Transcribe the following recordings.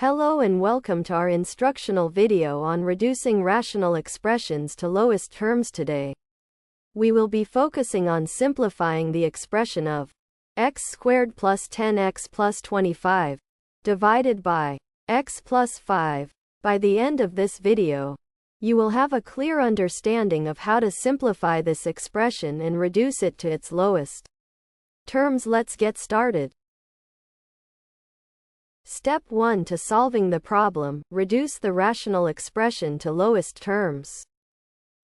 Hello and welcome to our instructional video on reducing rational expressions to lowest terms. Today, we will be focusing on simplifying the expression of x squared plus 10x plus 25 divided by x plus 5. By the end of this video, you will have a clear understanding of how to simplify this expression and reduce it to its lowest terms. Let's get started. Step 1 to solving the problem: reduce the rational expression to lowest terms.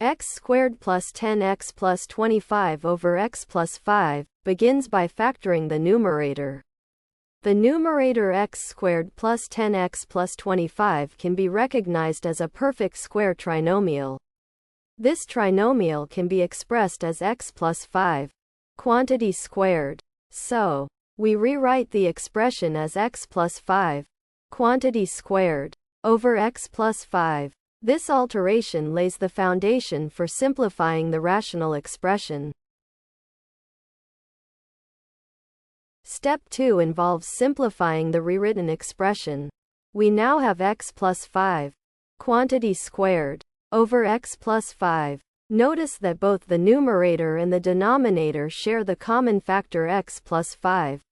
X squared plus 10x plus 25 over x plus 5 begins by factoring the numerator. The numerator x squared plus 10x plus 25 can be recognized as a perfect square trinomial. This trinomial can be expressed as x plus 5 quantity squared. So, we rewrite the expression as x plus 5 quantity squared over x plus 5. This alteration lays the foundation for simplifying the rational expression. Step 2 involves simplifying the rewritten expression. We now have x plus 5 quantity squared over x plus 5. Notice that both the numerator and the denominator share the common factor x plus 5.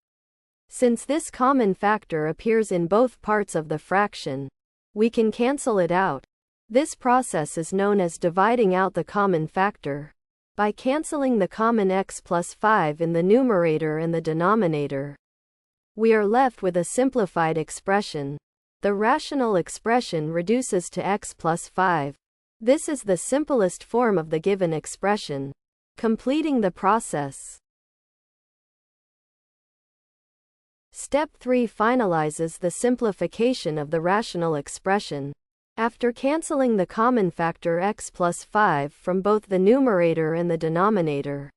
Since this common factor appears in both parts of the fraction, we can cancel it out. This process is known as dividing out the common factor. By canceling the common x plus 5 in the numerator and the denominator, we are left with a simplified expression. The rational expression reduces to x plus 5. This is the simplest form of the given expression. Completing the process. Step 3 finalizes the simplification of the rational expression. After canceling the common factor x plus 5 from both the numerator and the denominator,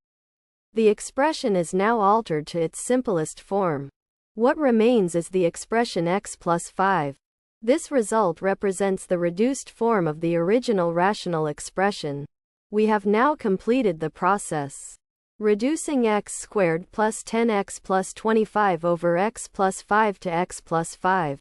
the expression is now altered to its simplest form. What remains is the expression x plus 5. This result represents the reduced form of the original rational expression. We have now completed the process. Reducing x squared plus 10x plus 25 over x plus 5 to x plus 5.